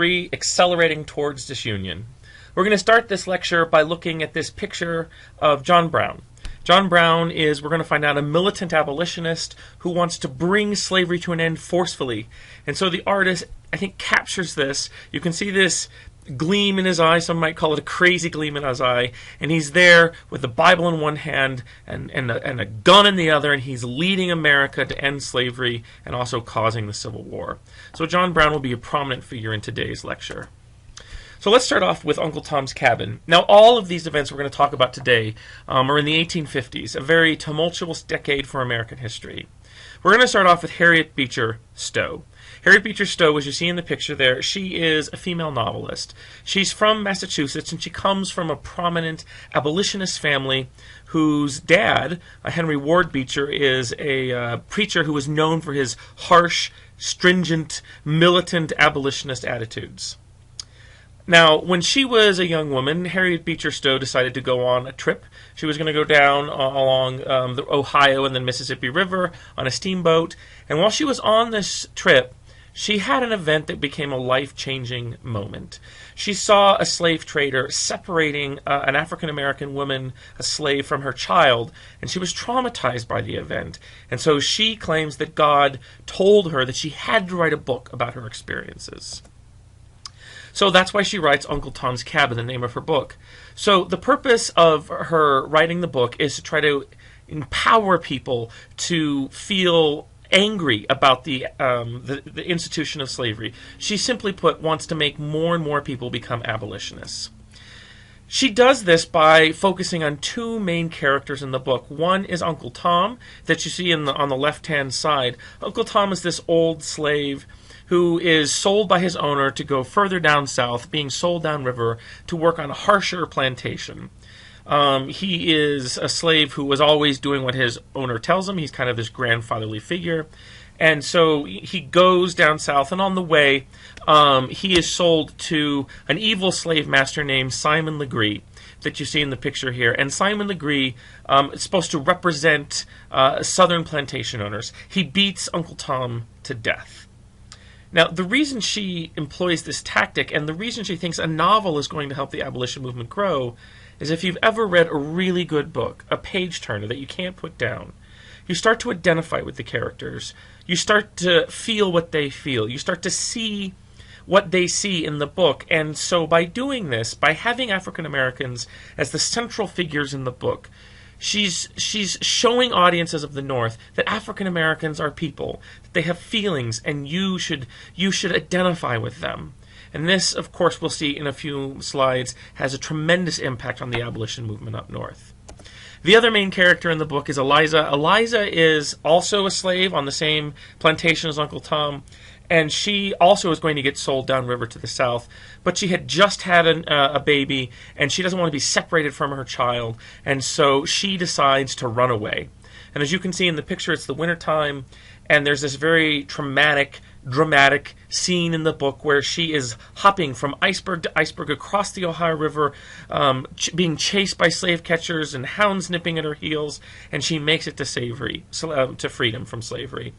Accelerating towards disunion. We're going to start this lecture by looking at this picture of John Brown. John Brown is, we're going to find out, a militant abolitionist who wants to bring slavery to an end forcefully. And so the artist, I think, captures this. You can see this gleam in his eye. Some might call it a crazy gleam in his eye. And he's there with the Bible in one hand and a gun in the other, and he's leading America to end slavery and also causing the Civil War. So John Brown will be a prominent figure in today's lecture. So let's start off with Uncle Tom's Cabin. Now, all of these events we're going to talk about today are in the 1850s, a very tumultuous decade for American history. We're going to start off with Harriet Beecher Stowe. Harriet Beecher Stowe, as you see in the picture there, she is a female novelist. She's from Massachusetts, and she comes from a prominent abolitionist family whose dad, Henry Ward Beecher, is a preacher who was known for his harsh, stringent, militant abolitionist attitudes. Now, when she was a young woman, Harriet Beecher Stowe decided to go on a trip. She was going to go down along the Ohio and then Mississippi River on a steamboat. And while she was on this trip, she had an event that became a life-changing moment. She saw a slave trader separating an African-American woman, a slave, from her child, and she was traumatized by the event. And so she claims that God told her that she had to write a book about her experiences. So that's why she writes Uncle Tom's Cabin, the name of her book. So the purpose of her writing the book is to try to empower people to feel angry about the institution of slavery. She, simply put, wants to make more and more people become abolitionists. She does this by focusing on two main characters in the book. One is Uncle Tom, that you see on the left-hand side. Uncle Tom is this old slave who is sold by his owner to go further down south, being sold downriver to work on a harsher plantation. He is a slave who was always doing what his owner tells him. He's kind of this grandfatherly figure. And so he goes down south, and on the way, he is sold to an evil slave master named Simon Legree that you see in the picture here. And Simon Legree is supposed to represent southern plantation owners. He beats Uncle Tom to death. Now, the reason she employs this tactic, and the reason she thinks a novel is going to help the abolition movement grow, is if you've ever read a really good book, a page-turner that you can't put down, you start to identify with the characters. You start to feel what they feel. You start to see what they see in the book. And so by doing this, by having African Americans as the central figures in the book, she's showing audiences of the North that African Americans are people, that they have feelings, and you should identify with them. And this, of course, we'll see in a few slides, has a tremendous impact on the abolition movement up north. The other main character in the book is Eliza. Eliza is also a slave on the same plantation as Uncle Tom, and she also is going to get sold downriver to the south. But she had just had a baby, and she doesn't want to be separated from her child, and so she decides to run away. And as you can see in the picture, it's the wintertime, and there's this very dramatic scene in the book where she is hopping from iceberg to iceberg across the Ohio River, being chased by slave catchers and hounds nipping at her heels, and she makes it to freedom from slavery.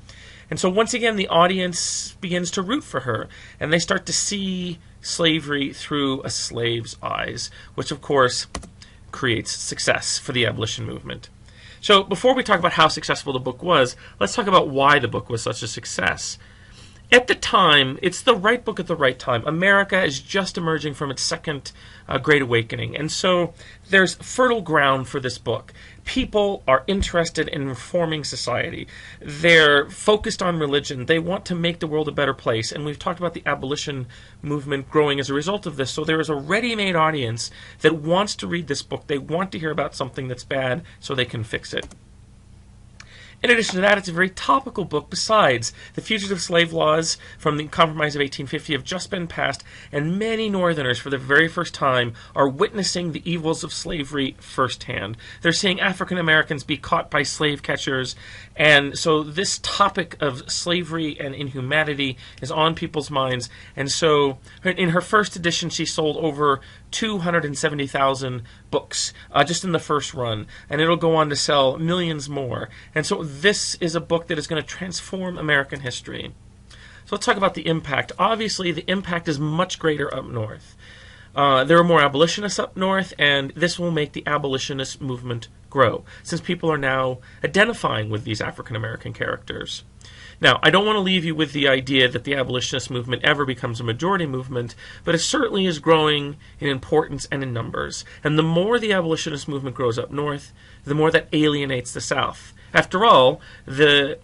And so once again, the audience begins to root for her, and they start to see slavery through a slave's eyes, which of course creates success for the abolition movement. So before we talk about how successful the book was, let's talk about why the book was such a success. At the time, it's the right book at the right time. America is just emerging from its second Great Awakening, and so there's fertile ground for this book. People are interested in reforming society. They're focused on religion. They want to make the world a better place, and we've talked about the abolition movement growing as a result of this. So there is a ready-made audience that wants to read this book. They want to hear about something that's bad so they can fix it. In addition to that, it's a very topical book. Besides, the fugitive slave laws from the Compromise of 1850 have just been passed, and many Northerners, for the very first time, are witnessing the evils of slavery firsthand. They're seeing African Americans be caught by slave catchers, and so this topic of slavery and inhumanity is on people's minds. And so, in her first edition, she sold over 270,000 books just in the first run, and it'll go on to sell millions more. And so this is a book that is going to transform American history. So let's talk about the impact. Obviously, the impact is much greater up north. There are more abolitionists up north, and this will make the abolitionist movement grow, since people are now identifying with these African American characters. Now, I don't want to leave you with the idea that the abolitionist movement ever becomes a majority movement, but it certainly is growing in importance and in numbers. And the more the abolitionist movement grows up north, the more that alienates the South. After all, the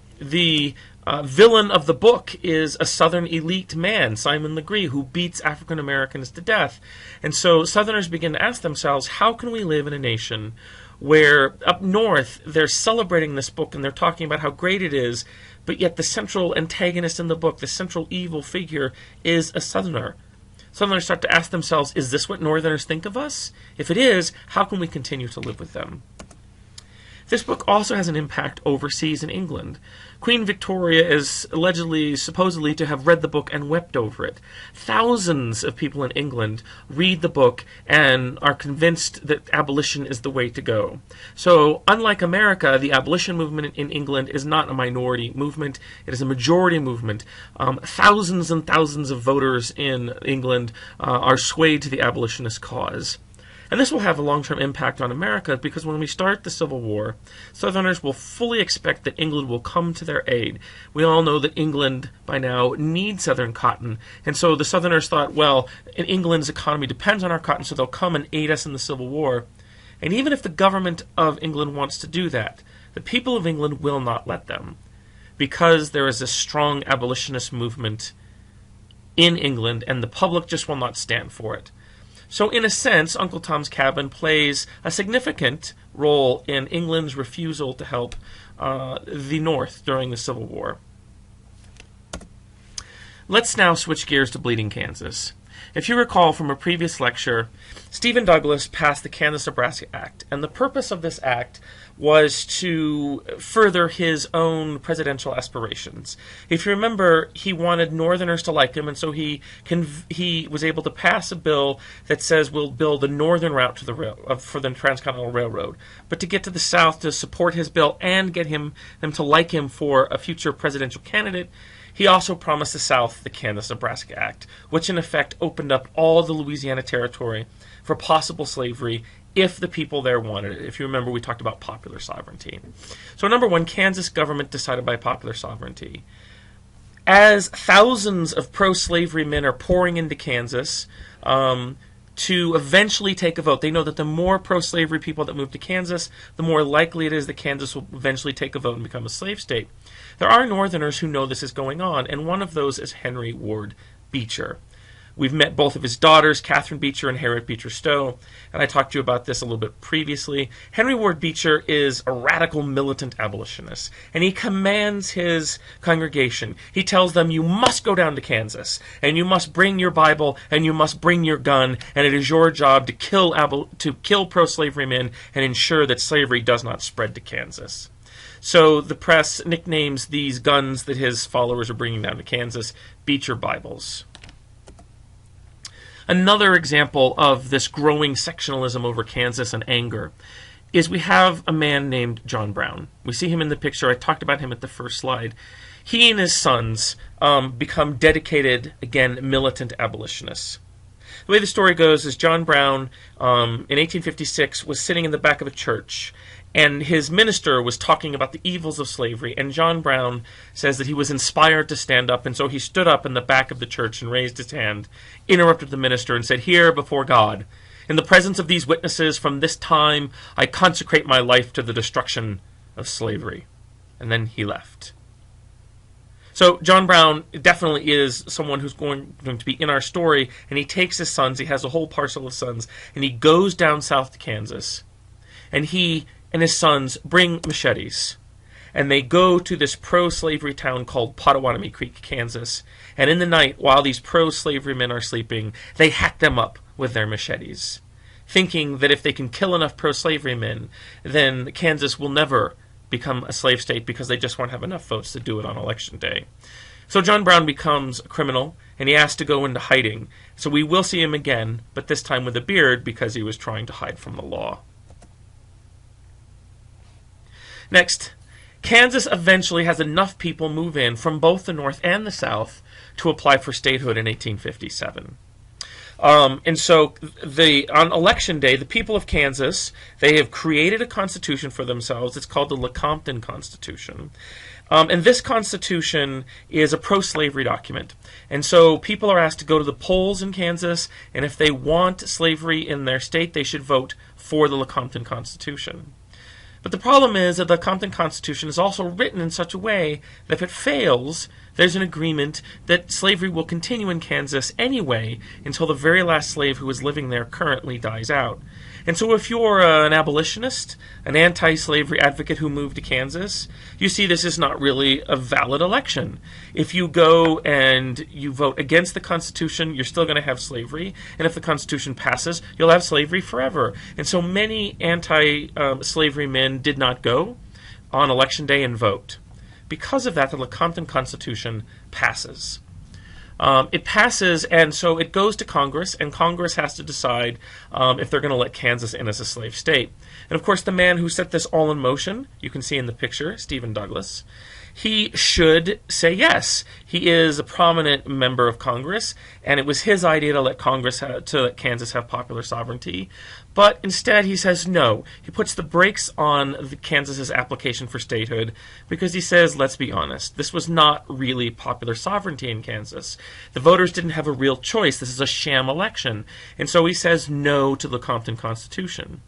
villain of the book is a Southern elite man, Simon Legree, who beats African Americans to death. And so Southerners begin to ask themselves, how can we live in a nation where up north they're celebrating this book and they're talking about how great it is, but yet the central antagonist in the book, the central evil figure, is a Southerner. Southerners start to ask themselves, is this what Northerners think of us? If it is, how can we continue to live with them? This book also has an impact overseas in England. Queen Victoria is allegedly, supposedly, to have read the book and wept over it. Thousands of people in England read the book and are convinced that abolition is the way to go. So, unlike America, the abolition movement in England is not a minority movement. It is a majority movement. Thousands and thousands of voters in England are swayed to the abolitionist cause. And this will have a long-term impact on America because when we start the Civil War, Southerners will fully expect that England will come to their aid. We all know that England, by now, needs Southern cotton. And so the Southerners thought, well, England's economy depends on our cotton, so they'll come and aid us in the Civil War. And even if the government of England wants to do that, the people of England will not let them, because there is a strong abolitionist movement in England, and the public just will not stand for it. So in a sense, Uncle Tom's Cabin plays a significant role in England's refusal to help the North during the Civil War. Let's now switch gears to Bleeding Kansas. If you recall from a previous lecture, Stephen Douglas passed the Kansas-Nebraska Act, and the purpose of this act was to further his own presidential aspirations. If you remember, he wanted Northerners to like him, and so he was able to pass a bill that says we'll build a northern route to for the Transcontinental Railroad. But to get to the South to support his bill and get them to like him for a future presidential candidate, he also promised the South the Kansas-Nebraska Act, which in effect opened up all the Louisiana Territory for possible slavery if the people there wanted it. If you remember, we talked about popular sovereignty. So number one, Kansas government decided by popular sovereignty. As thousands of pro-slavery men are pouring into Kansas to eventually take a vote, they know that the more pro-slavery people that move to Kansas, the more likely it is that Kansas will eventually take a vote and become a slave state. There are Northerners who know this is going on, and one of those is Henry Ward Beecher. We've met both of his daughters, Catherine Beecher and Harriet Beecher Stowe, and I talked to you about this a little bit previously. Henry Ward Beecher is a radical militant abolitionist, and he commands his congregation. He tells them, you must go down to Kansas, and you must bring your Bible, and you must bring your gun, and it is your job to kill pro-slavery men and ensure that slavery does not spread to Kansas. So the press nicknames these guns that his followers are bringing down to Kansas Beecher Bibles. Another example of this growing sectionalism over Kansas and anger is we have a man named John Brown. We see him in the picture. I talked about him at the first slide. He and his sons become dedicated, again, militant abolitionists. The way the story goes is John Brown, in 1856, was sitting in the back of a church, and his minister was talking about the evils of slavery, and John Brown says that he was inspired to stand up, and so he stood up in the back of the church and raised his hand, interrupted the minister, and said, "Here, before God, in the presence of these witnesses, from this time I consecrate my life to the destruction of slavery." And then he left. So John Brown definitely is someone who's going to be in our story, and he takes his sons, he has a whole parcel of sons, and he goes down south to Kansas, and he and his sons bring machetes, and they go to this pro-slavery town called Pottawatomie Creek, Kansas, and in the night, while these pro-slavery men are sleeping, they hack them up with their machetes, thinking that if they can kill enough pro-slavery men, then Kansas will never become a slave state because they just won't have enough votes to do it on election day. So John Brown becomes a criminal, and he has to go into hiding. So we will see him again, but this time with a beard because he was trying to hide from the law. Next, Kansas eventually has enough people move in from both the North and the South to apply for statehood in 1857. And so on election day, the people of Kansas, they have created a constitution for themselves. It's called the Lecompton Constitution. And this constitution is a pro-slavery document. And so people are asked to go to the polls in Kansas, and if they want slavery in their state, they should vote for the Lecompton Constitution. But the problem is that the Lecompton Constitution is also written in such a way that if it fails, there's an agreement that slavery will continue in Kansas anyway until the very last slave who is living there currently dies out. And so if you're an abolitionist, an anti-slavery advocate who moved to Kansas, you see this is not really a valid election. If you go and you vote against the Constitution, you're still going to have slavery. And if the Constitution passes, you'll have slavery forever. And so many anti-slavery men did not go on Election Day and vote. Because of that, the Lecompton Constitution passes. It passes, and so it goes to Congress, and Congress has to decide if they're going to let Kansas in as a slave state. And of course, the man who set this all in motion, you can see in the picture, Stephen Douglas, he should say yes. He is a prominent member of Congress, and it was his idea to let Kansas have popular sovereignty. But instead, he says no. He puts the brakes on Kansas's application for statehood because he says, let's be honest, this was not really popular sovereignty in Kansas. The voters didn't have a real choice. This is a sham election. And so he says no to the Lecompton Constitution.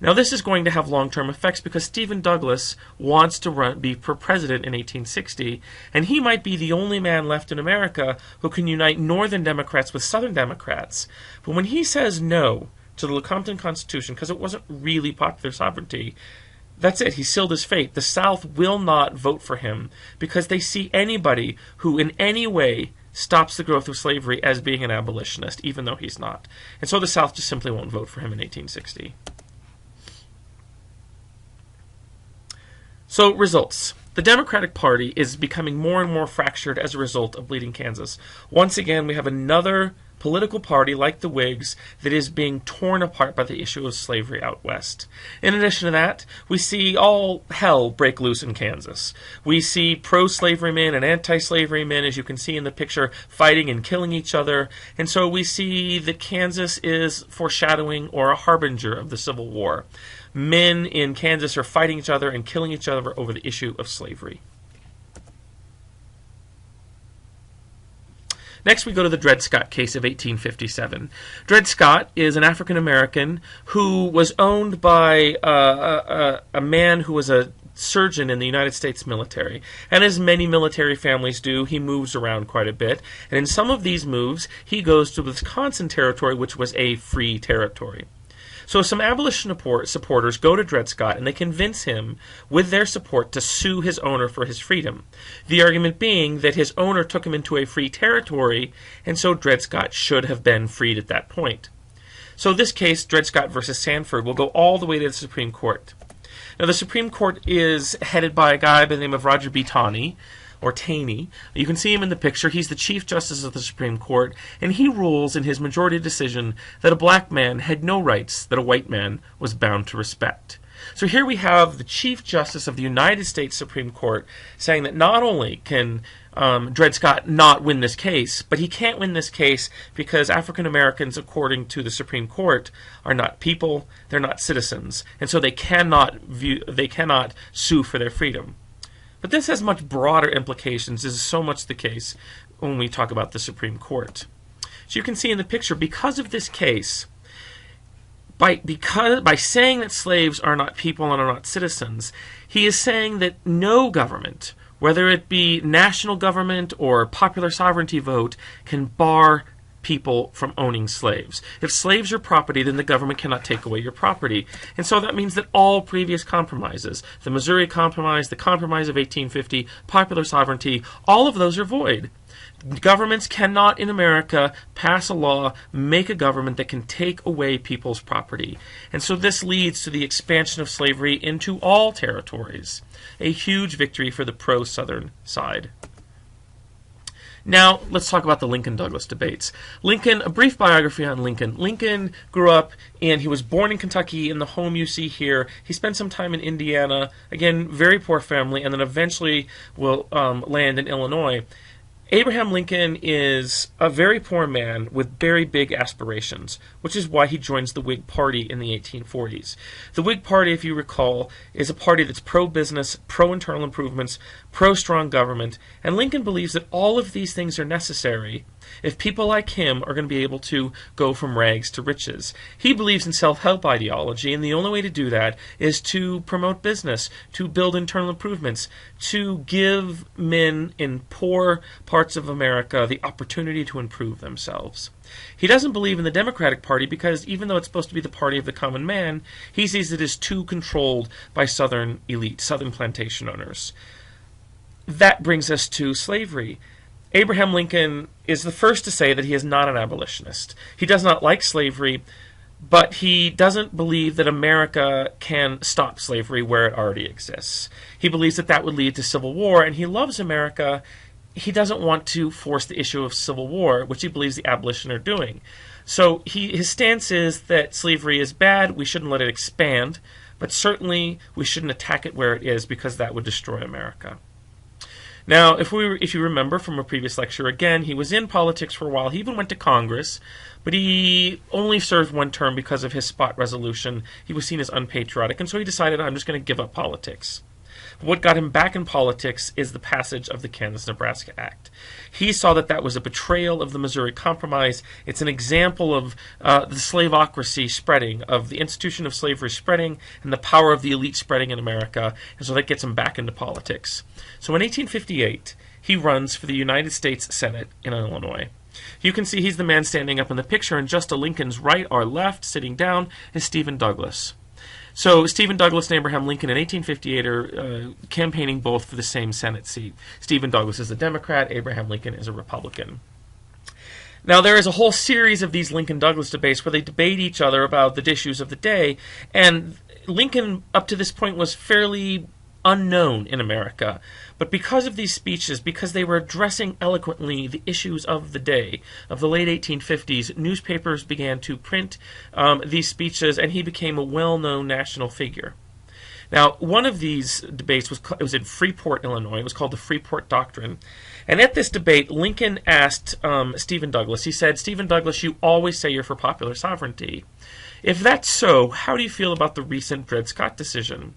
Now, this is going to have long-term effects because Stephen Douglas wants to be for president in 1860, and he might be the only man left in America who can unite Northern Democrats with Southern Democrats. But when he says no to the Lecompton Constitution, because it wasn't really popular sovereignty, that's it. He sealed his fate. The South will not vote for him because they see anybody who in any way stops the growth of slavery as being an abolitionist, even though he's not. And so the South just simply won't vote for him in 1860. So, results. The Democratic Party is becoming more and more fractured as a result of Bleeding Kansas. Once again, we have another political party like the Whigs that is being torn apart by the issue of slavery out west. In addition to that, we see all hell break loose in Kansas. We see pro-slavery men and anti-slavery men, as you can see in the picture, fighting and killing each other. And so we see that Kansas is foreshadowing or a harbinger of the Civil War. Men in Kansas are fighting each other and killing each other over the issue of slavery. Next, we go to the Dred Scott case of 1857. Dred Scott is an African American who was owned by a man who was a surgeon in the United States military. And as many military families do, he moves around quite a bit. And in some of these moves, he goes to the Wisconsin Territory, which was a free territory. So some abolition supporters go to Dred Scott and they convince him with their support to sue his owner for his freedom. The argument being that his owner took him into a free territory, and so Dred Scott should have been freed at that point. So this case, Dred Scott versus Sanford, will go all the way to the Supreme Court. Now the Supreme Court is headed by a guy by the name of Roger B. Taney, or Taney. You can see him in the picture. He's the Chief Justice of the Supreme Court, and he rules in his majority decision that a black man had no rights that a white man was bound to respect. So here we have the Chief Justice of the United States Supreme Court saying that not only can Dred Scott not win this case, but he can't win this case because African Americans, according to the Supreme Court, are not people, they're not citizens, and so they cannot sue for their freedom. But this has much broader implications. This is so much the case when we talk about the Supreme Court. So you can see in the picture, because of this case, by saying that slaves are not people and are not citizens, he is saying that no government, whether it be national government or popular sovereignty vote, can bar people from owning slaves. If slaves are property, then the government cannot take away your property. And so that means that all previous compromises, the Missouri Compromise, the Compromise of 1850, popular sovereignty, all of those are void. Governments cannot in America pass a law, make a government that can take away people's property. And so this leads to the expansion of slavery into all territories. A huge victory for the pro-Southern side. Now, let's talk about the Lincoln-Douglas debates. Lincoln, a brief biography on Lincoln. Lincoln grew up and he was born in Kentucky in the home you see here. He spent some time in Indiana, again, very poor family, and then eventually will land in Illinois. Abraham Lincoln is a very poor man with very big aspirations, which is why he joins the Whig Party in the 1840s. The Whig Party, if you recall, is a party that's pro-business, pro-internal improvements, pro-strong government, and Lincoln believes that all of these things are necessary if people like him are going to be able to go from rags to riches. He believes in self-help ideology, and the only way to do that is to promote business, to build internal improvements, to give men in poor parts of America the opportunity to improve themselves. He doesn't believe in the Democratic Party because even though it's supposed to be the party of the common man, he sees it as too controlled by Southern elite, Southern plantation owners. That brings us to slavery. Abraham Lincoln is the first to say that he is not an abolitionist. He does not like slavery, but he doesn't believe that America can stop slavery where it already exists. He believes that that would lead to civil war, and he loves America. He doesn't want to force the issue of civil war, which he believes the abolitionists are doing. So his stance is that slavery is bad, we shouldn't let it expand, but certainly we shouldn't attack it where it is because that would destroy America. Now, if you remember from a previous lecture, again, he was in politics for a while. He even went to Congress, but he only served one term because of his spot resolution. He was seen as unpatriotic, and so he decided, I'm just going to give up politics. What got him back in politics is the passage of the Kansas-Nebraska Act. He saw that that was a betrayal of the Missouri Compromise. It's an example of the slaveocracy spreading, of the institution of slavery spreading, and the power of the elite spreading in America, and so that gets him back into politics. So in 1858, he runs for the United States Senate in Illinois. You can see he's the man standing up in the picture, and just to Lincoln's right or left, sitting down, is Stephen Douglas. So Stephen Douglas and Abraham Lincoln in 1858 are campaigning both for the same Senate seat. Stephen Douglas is a Democrat, Abraham Lincoln is a Republican. Now there is a whole series of these Lincoln-Douglas debates where they debate each other about the issues of the day, and Lincoln up to this point was fairly unknown in America. But because of these speeches, because they were addressing eloquently the issues of the day, of the late 1850s, newspapers began to print these speeches, and he became a well-known national figure. Now, one of these debates was in Freeport, Illinois. It was called the Freeport Doctrine. And at this debate, Lincoln asked Stephen Douglas, he said, Stephen Douglas, you always say you're for popular sovereignty. If that's so, how do you feel about the recent Dred Scott decision?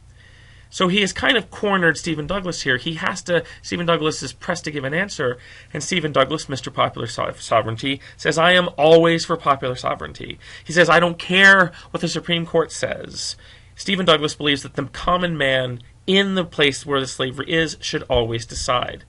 So he has kind of cornered Stephen Douglas here. Stephen Douglas is pressed to give an answer, and Stephen Douglas, Mr. Popular Sovereignty, says, I am always for popular sovereignty. He says, I don't care what the Supreme Court says. Stephen Douglas believes that the common man in the place where the slavery is should always decide.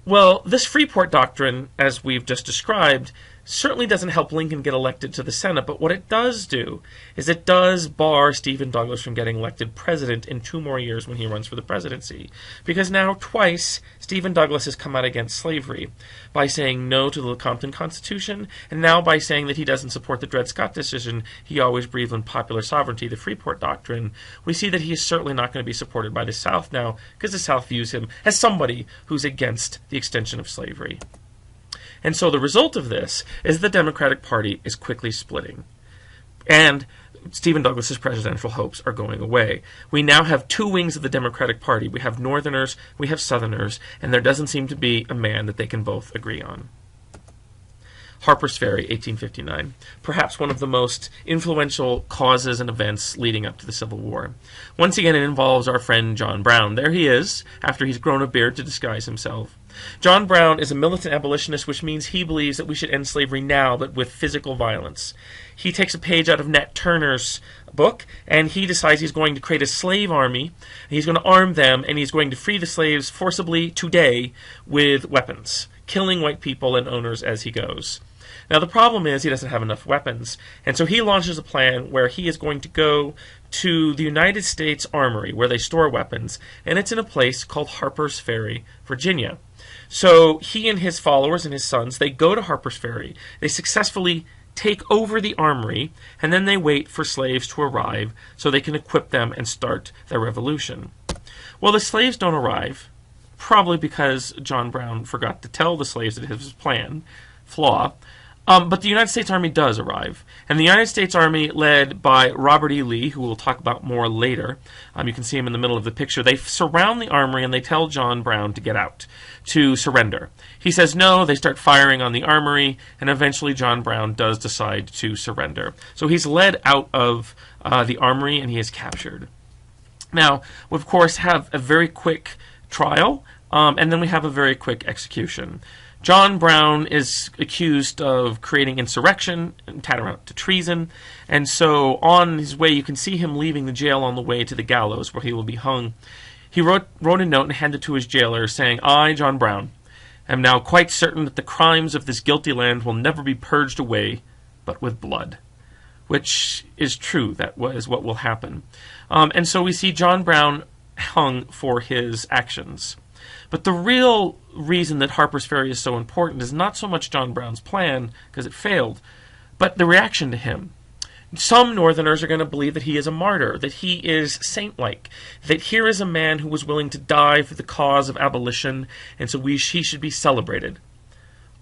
Well, this Freeport Doctrine, as we've just described, certainly doesn't help Lincoln get elected to the Senate, but what it does do is it does bar Stephen Douglas from getting elected president in 2 more years when he runs for the presidency. Because now twice Stephen Douglas has come out against slavery by saying no to the Lecompton Constitution, and now by saying that he doesn't support the Dred Scott decision. He always believed in popular sovereignty, the Freeport Doctrine. We see that he is certainly not going to be supported by the South now because the South views him as somebody who's against the extension of slavery. And so the result of this is the Democratic Party is quickly splitting. And Stephen Douglas's presidential hopes are going away. We now have 2 wings of the Democratic Party. We have Northerners, we have Southerners, and there doesn't seem to be a man that they can both agree on. Harper's Ferry, 1859. Perhaps one of the most influential causes and events leading up to the Civil War. Once again, it involves our friend John Brown. There he is, after he's grown a beard to disguise himself. John Brown is a militant abolitionist, which means he believes that we should end slavery now, but with physical violence. He takes a page out of Nat Turner's book, and he decides he's going to create a slave army, and he's going to arm them, and he's going to free the slaves forcibly today with weapons, killing white people and owners as he goes. Now, the problem is he doesn't have enough weapons, and so he launches a plan where he is going to go to the United States Armory, where they store weapons, and it's in a place called Harpers Ferry, Virginia. So he and his followers and his sons, they go to Harpers Ferry, they successfully take over the armory, and then they wait for slaves to arrive so they can equip them and start their revolution. Well, the slaves don't arrive, probably because John Brown forgot to tell the slaves that it was his plan, flaw. But the United States Army does arrive. And the United States Army, led by Robert E. Lee, who we'll talk about more later, you can see him in the middle of the picture, they surround the armory and they tell John Brown to get out, to surrender. He says no, they start firing on the armory, and eventually John Brown does decide to surrender. So he's led out of the armory and he is captured. Now, we of course have a very quick trial, and then we have a very quick execution. John Brown is accused of creating insurrection and tantamount to treason, and so on his way, you can see him leaving the jail on the way to the gallows where he will be hung. He wrote a note and handed it to his jailer saying, "I, John Brown, am now quite certain that the crimes of this guilty land will never be purged away but with blood," which is true. That is what will happen. And so we see John Brown hung for his actions. But the real reason that Harper's Ferry is so important is not so much John Brown's plan, because it failed, but the reaction to him. Some Northerners are going to believe that he is a martyr, that he is saint-like, that here is a man who was willing to die for the cause of abolition, and so he should be celebrated.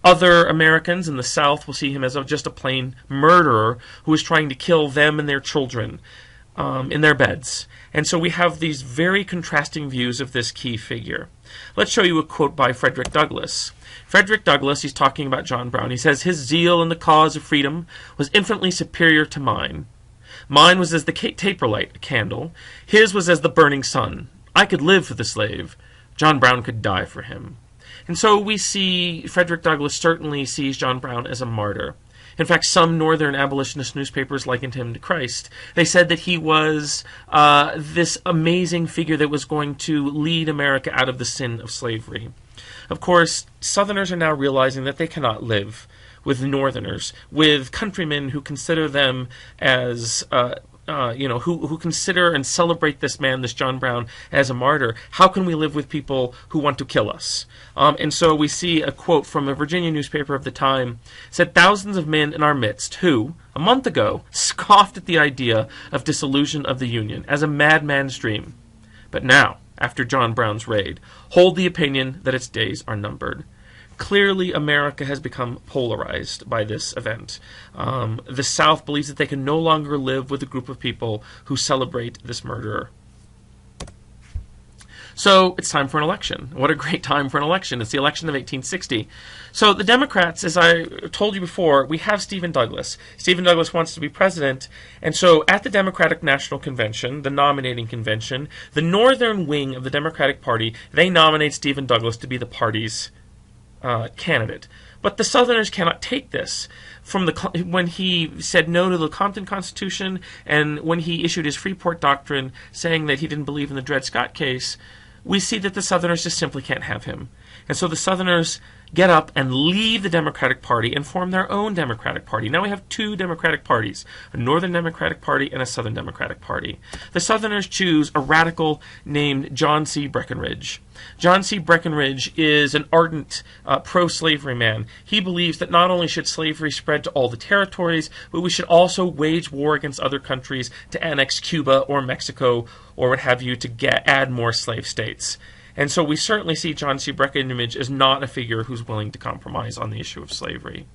Other Americans in the South will see him as just a plain murderer who is trying to kill them and their children in their beds. And so we have these very contrasting views of this key figure. Let's show you a quote by Frederick Douglass. Frederick Douglass, he's talking about John Brown. He says, "His zeal in the cause of freedom was infinitely superior to mine. Mine was as the taper light, a candle. His was as the burning sun. I could live for the slave. John Brown could die for him." And so we see Frederick Douglass certainly sees John Brown as a martyr. In fact, some Northern abolitionist newspapers likened him to Christ. They said that he was this amazing figure that was going to lead America out of the sin of slavery. Of course, Southerners are now realizing that they cannot live with Northerners, with countrymen who consider them as who consider and celebrate this man, this John Brown, as a martyr. How can we live with people who want to kill us? And so we see a quote from a Virginia newspaper of the time, said, "Thousands of men in our midst who, a month ago, scoffed at the idea of dissolution of the Union as a madman's dream, but now, after John Brown's raid, hold the opinion that its days are numbered." Clearly, America has become polarized by this event. The South believes that they can no longer live with a group of people who celebrate this murderer. So it's time for an election. What a great time for an election. It's the election of 1860. So the Democrats, as I told you before, we have Stephen Douglas. Stephen Douglas wants to be president. And so at the Democratic National Convention, the nominating convention, the northern wing of the Democratic Party, they nominate Stephen Douglas to be the party's candidate. But the Southerners cannot take this. When he said no to the Compton Constitution and when he issued his Freeport Doctrine saying that he didn't believe in the Dred Scott case, we see that the Southerners just simply can't have him. And so the Southerners get up and leave the Democratic Party and form their own Democratic Party. Now we have two Democratic parties, a Northern Democratic Party and a Southern Democratic Party. The Southerners choose a radical named John C. Breckinridge. John C. Breckinridge is an ardent pro-slavery man. He believes that not only should slavery spread to all the territories, but we should also wage war against other countries to annex Cuba or Mexico or what have you to add more slave states. And so we certainly see John C. Breckinridge as not a figure who's willing to compromise on the issue of slavery.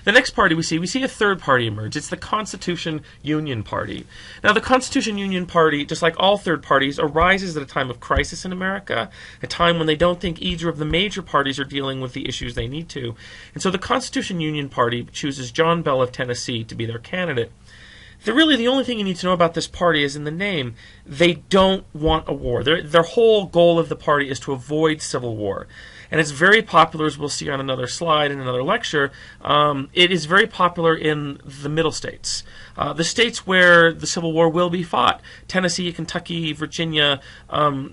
The next party we see a third party emerge. It's the Constitution Union Party. Now, the Constitution Union Party, just like all third parties, arises at a time of crisis in America, a time when they don't think either of the major parties are dealing with the issues they need to. And so the Constitution Union Party chooses John Bell of Tennessee to be their candidate. Really, the only thing you need to know about this party is in the name. They don't want a war. Their whole goal of the party is to avoid civil war. And it's very popular, as we'll see on another slide in another lecture. It is very popular in the middle states. The states where the Civil War will be fought. Tennessee, Kentucky, Virginia,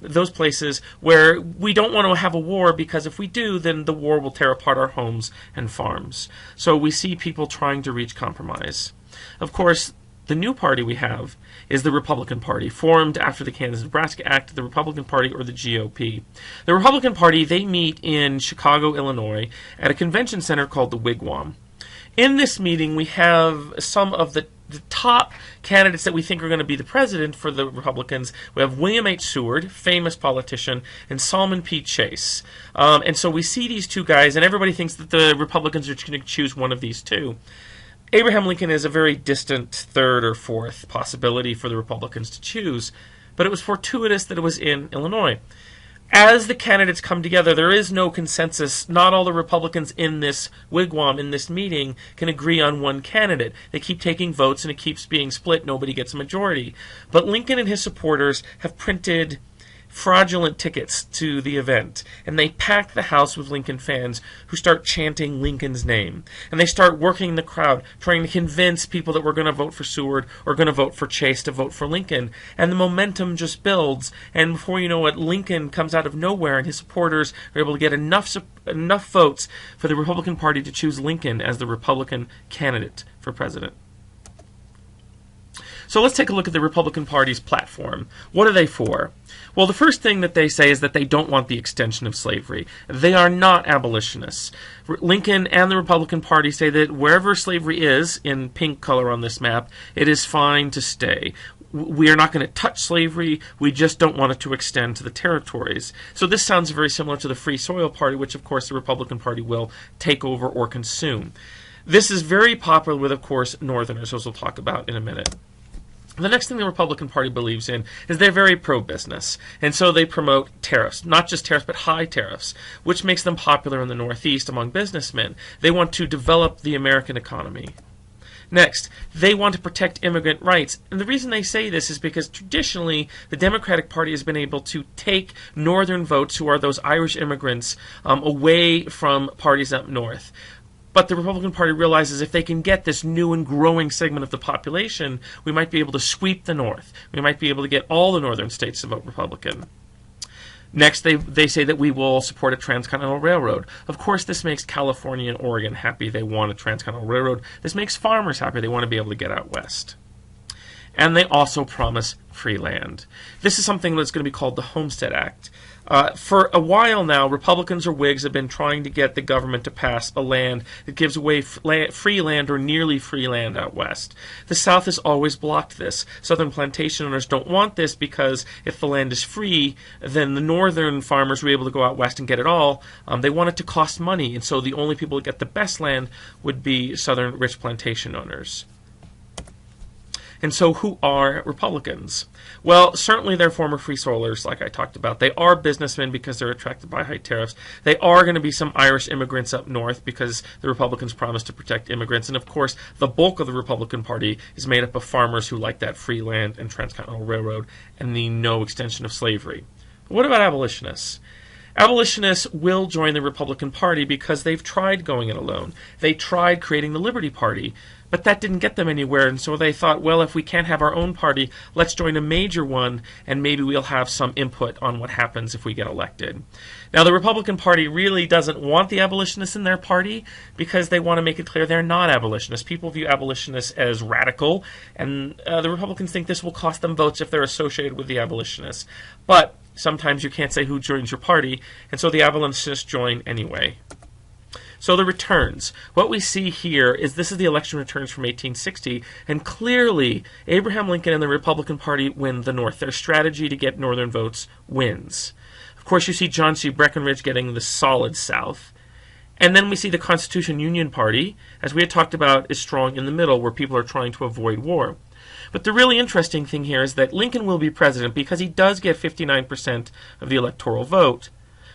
those places where we don't want to have a war because if we do, then the war will tear apart our homes and farms. So we see people trying to reach compromise. Of course, the new party we have is the Republican Party, formed after the Kansas-Nebraska Act, the Republican Party, or the GOP. The Republican Party, they meet in Chicago, Illinois, at a convention center called the Wigwam. In this meeting, we have some of the top candidates that we think are going to be the president for the Republicans. We have William H. Seward, famous politician, and Salmon P. Chase. And so we see these two guys, and everybody thinks that the Republicans are going to choose one of these two. Abraham Lincoln is a very distant third or fourth possibility for the Republicans to choose, but it was fortuitous that it was in Illinois. As the candidates come together, there is no consensus. Not all the Republicans in this wigwam, in this meeting, can agree on one candidate. They keep taking votes and it keeps being split. Nobody gets a majority. But Lincoln and his supporters have printed fraudulent tickets to the event, and they pack the house with Lincoln fans who start chanting Lincoln's name. And they start working the crowd, trying to convince people that were going to vote for Seward or going to vote for Chase to vote for Lincoln. And the momentum just builds, and before you know it, Lincoln comes out of nowhere, and his supporters are able to get enough votes for the Republican Party to choose Lincoln as the Republican candidate for president. So let's take a look at the Republican Party's platform. What are they for? Well, the first thing that they say is that they don't want the extension of slavery. They are not abolitionists. Lincoln and the Republican Party say that wherever slavery is, in pink color on this map, it is fine to stay. We are not going to touch slavery. We just don't want it to extend to the territories. So this sounds very similar to the Free Soil Party, which, of course, the Republican Party will take over or consume. This is very popular with, of course, Northerners, as we'll talk about in a minute. The next thing the Republican Party believes in is they're very pro-business, and so they promote tariffs, not just tariffs, but high tariffs, which makes them popular in the Northeast among businessmen. They want to develop the American economy. Next, they want to protect immigrant rights, and the reason they say this is because traditionally the Democratic Party has been able to take Northern votes, who are those Irish immigrants, away from parties up north. But the Republican Party realizes if they can get this new and growing segment of the population, we might be able to sweep the North. We might be able to get all the northern states to vote Republican. Next, they say that we will support a transcontinental railroad. Of course, this makes California and Oregon happy. They want a transcontinental railroad. This makes farmers happy. They want to be able to get out west. And they also promise free land. This is something that's going to be called the Homestead Act. For a while now, Republicans or Whigs have been trying to get the government to pass a land that gives away free land or nearly free land out west. The South has always blocked this. Southern plantation owners don't want this because if the land is free, then the northern farmers will be able to go out west and get it all. They want it to cost money, and so the only people that get the best land would be southern rich plantation owners. And so who are Republicans? Well, certainly they're former free soilers, like I talked about. They are businessmen because they're attracted by high tariffs. They are going to be some Irish immigrants up north because the Republicans promised to protect immigrants. And of course, the bulk of the Republican Party is made up of farmers who like that free land and transcontinental railroad and the no extension of slavery. But what about abolitionists? Abolitionists will join the Republican Party because they've tried going it alone. They tried creating the Liberty Party, but that didn't get them anywhere, and so they thought, well, if we can't have our own party, let's join a major one, and maybe we'll have some input on what happens if we get elected. Now, the Republican Party really doesn't want the abolitionists in their party because they want to make it clear they're not abolitionists. People view abolitionists as radical, and the Republicans think this will cost them votes if they're associated with the abolitionists. But sometimes you can't say who joins your party, and so the abolitionists join anyway. So the returns. What we see here is this is the election returns from 1860, and clearly Abraham Lincoln and the Republican Party win the North. Their strategy to get northern votes wins. Of course, you see John C. Breckinridge getting the solid South. And then we see the Constitution Union Party, as we had talked about, is strong in the middle, where people are trying to avoid war. But the really interesting thing here is that Lincoln will be president because he does get 59% of the electoral vote,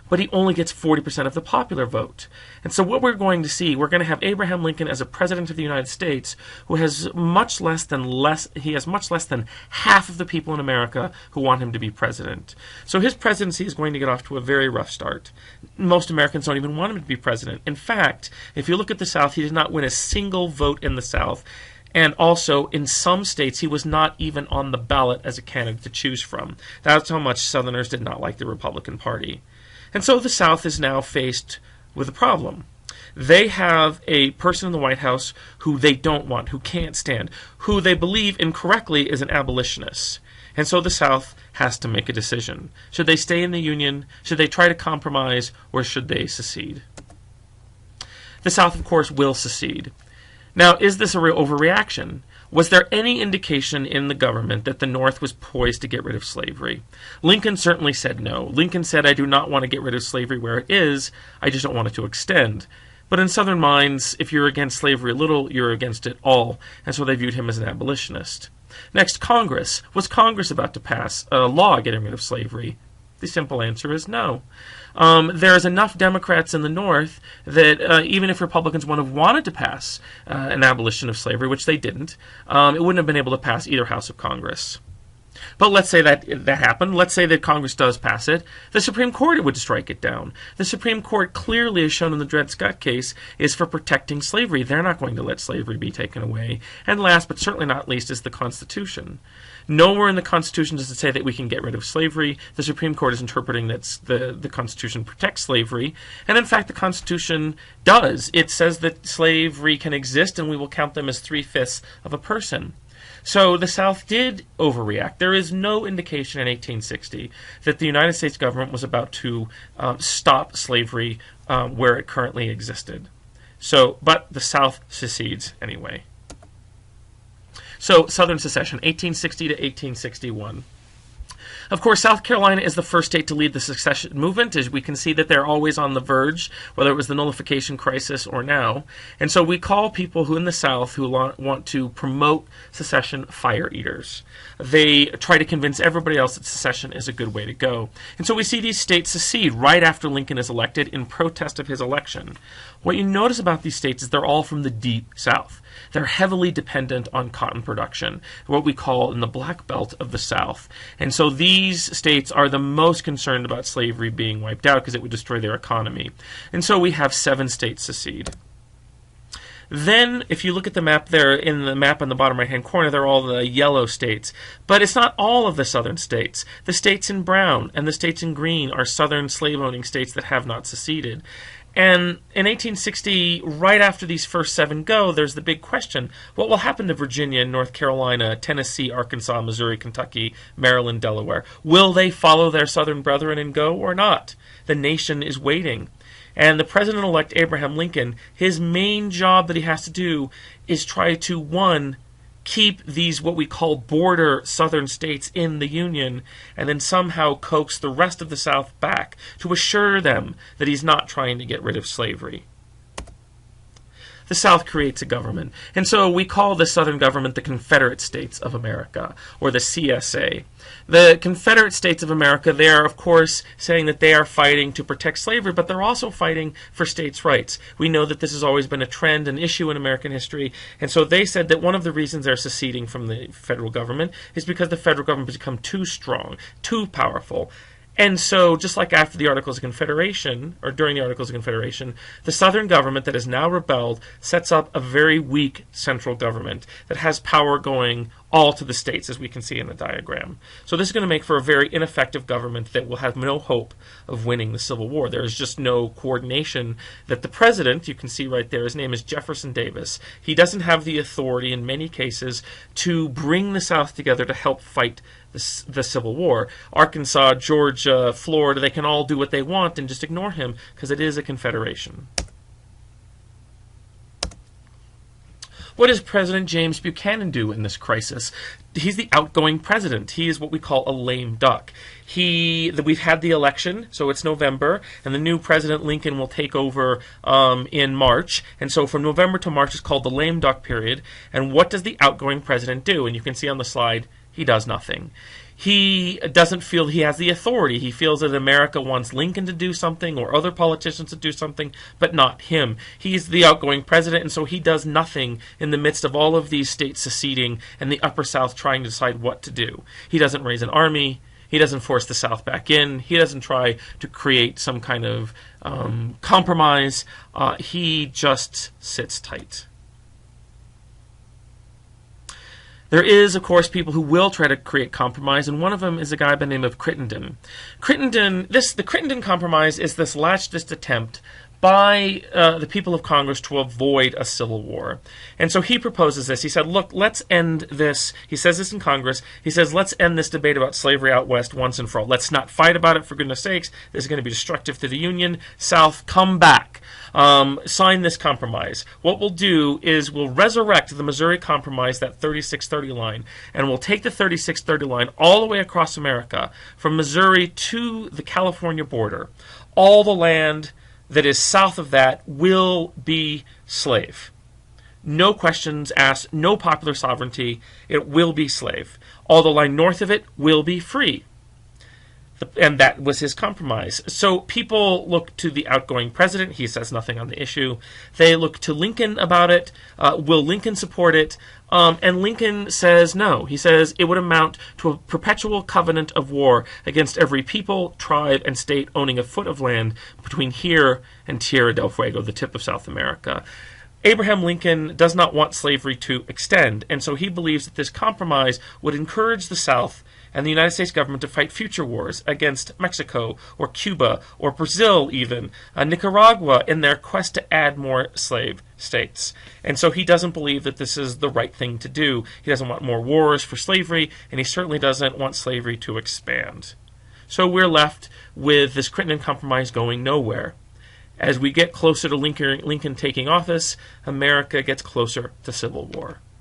but he only gets 40% of the popular vote. And so what we're going to see, we're going to have Abraham Lincoln as a president of the United States who has much less than half of the people in America who want him to be president. So his presidency is going to get off to a very rough start. Most Americans don't even want him to be president. In fact, if you look at the South, he did not win a single vote in the South. And also, in some states, he was not even on the ballot as a candidate to choose from. That's how much Southerners did not like the Republican Party. And so the South is now faced with a problem. They have a person in the White House who they don't want, who can't stand, who they believe incorrectly is an abolitionist. And so the South has to make a decision. Should they stay in the Union? Should they try to compromise? Or should they secede? The South, of course, will secede. Now, is this a real overreaction? Was there any indication in the government that the North was poised to get rid of slavery? Lincoln certainly said no. Lincoln said, I do not want to get rid of slavery where it is, I just don't want it to extend. But in Southern minds, if you're against slavery a little, you're against it all, and so they viewed him as an abolitionist. Next, Congress. Was Congress about to pass a law getting rid of slavery? The simple answer is no. There's enough Democrats in the North that even if Republicans would have wanted to pass an abolition of slavery, which they didn't, it wouldn't have been able to pass either house of Congress. But let's say that happened. Let's say that Congress does pass it. The Supreme Court would strike it down. The Supreme Court, clearly as shown in the Dred Scott case, is for protecting slavery. They're not going to let slavery be taken away. And last, but certainly not least, is the Constitution. Nowhere in the Constitution does it say that we can get rid of slavery. The Supreme Court is interpreting that the Constitution protects slavery. And in fact, the Constitution does. It says that slavery can exist and we will count them as 3/5 of a person. So the South did overreact. There is no indication in 1860 that the United States government was about to stop slavery where it currently existed. But the South secedes anyway. So Southern secession, 1860 to 1861. Of course, South Carolina is the first state to lead the secession movement, as we can see that they're always on the verge, whether it was the nullification crisis or now. And so we call people who in the South who want to promote secession fire eaters. They try to convince everybody else that secession is a good way to go. And so we see these states secede right after Lincoln is elected in protest of his election. What you notice about these states is they're all from the deep South. They're heavily dependent on cotton production, what we call in the Black Belt of the South. And so these states are the most concerned about slavery being wiped out because it would destroy their economy. And so we have 7 states secede. Then, if you look at the map there, in the map on the bottom right-hand corner, they're all the yellow states. But it's not all of the southern states. The states in brown and the states in green are southern slave-owning states that have not seceded. And in 1860, right after these first 7 go, there's the big question. What will happen to Virginia, North Carolina, Tennessee, Arkansas, Missouri, Kentucky, Maryland, Delaware? Will they follow their southern brethren and go or not? The nation is waiting. And the President-elect Abraham Lincoln, his main job that he has to do is try to, 1, keep these what we call border southern states in the Union, and then somehow coax the rest of the South back to assure them that he's not trying to get rid of slavery. The South creates a government, and so we call the Southern government the Confederate States of America, or the CSA. The Confederate States of America, they are, of course, saying that they are fighting to protect slavery, but they're also fighting for states' rights. We know that this has always been a trend, an issue in American history, and so they said that one of the reasons they're seceding from the federal government is because the federal government has become too strong, too powerful. And so, just like after the Articles of Confederation, or during the Articles of Confederation, the Southern government that has now rebelled sets up a very weak central government that has power going all to the states, as we can see in the diagram. So this is going to make for a very ineffective government that will have no hope of winning the Civil War. There is just no coordination that the president, you can see right there, his name is Jefferson Davis, he doesn't have the authority in many cases to bring the South together to help fight the Civil War. Arkansas, Georgia, Florida, they can all do what they want and just ignore him because it is a confederation. What does President James Buchanan do in this crisis? He's the outgoing president. He is what we call a lame duck. We've had the election, so it's November, and the new President Lincoln will take over in March. And so from November to March is called the lame duck period. And what does the outgoing president do? And you can see on the slide, he does nothing. He doesn't feel he has the authority. He feels that America wants Lincoln to do something or other politicians to do something, but not him. He's the outgoing president, and so he does nothing in the midst of all of these states seceding and the Upper South trying to decide what to do. He doesn't raise an army. He doesn't force the South back in. He doesn't try to create some kind of compromise. He just sits tight. There is, of course, people who will try to create compromise, and one of them is a guy by the name of Crittenden. The Crittenden Compromise is this last-ditch attempt by the people of Congress to avoid a civil war. And so he proposes this. He said, look, let's end this. He says this in Congress. He says, let's end this debate about slavery out west once and for all. Let's not fight about it, for goodness sakes. This is going to be destructive to the Union. South, come back. Sign this compromise. What we'll do is we'll resurrect the Missouri Compromise, that 3630 line, and we'll take the 3630 line all the way across America, from Missouri to the California border. All the land that is south of that will be slave. No questions asked, no popular sovereignty. It will be slave. All the line north of it will be free. And that was his compromise. So people look to the outgoing president. He says nothing on the issue. They look to Lincoln about it. Will Lincoln support it? And Lincoln says no. He says it would amount to a perpetual covenant of war against every people, tribe, and state owning a foot of land between here and Tierra del Fuego, the tip of South America. Abraham Lincoln does not want slavery to extend, and so he believes that this compromise would encourage the South and the United States government to fight future wars against Mexico or Cuba or Brazil even, Nicaragua, in their quest to add more slave states. And so he doesn't believe that this is the right thing to do. He doesn't want more wars for slavery, and he certainly doesn't want slavery to expand. So we're left with this Crittenden Compromise going nowhere. As we get closer to Lincoln taking office, America gets closer to civil war.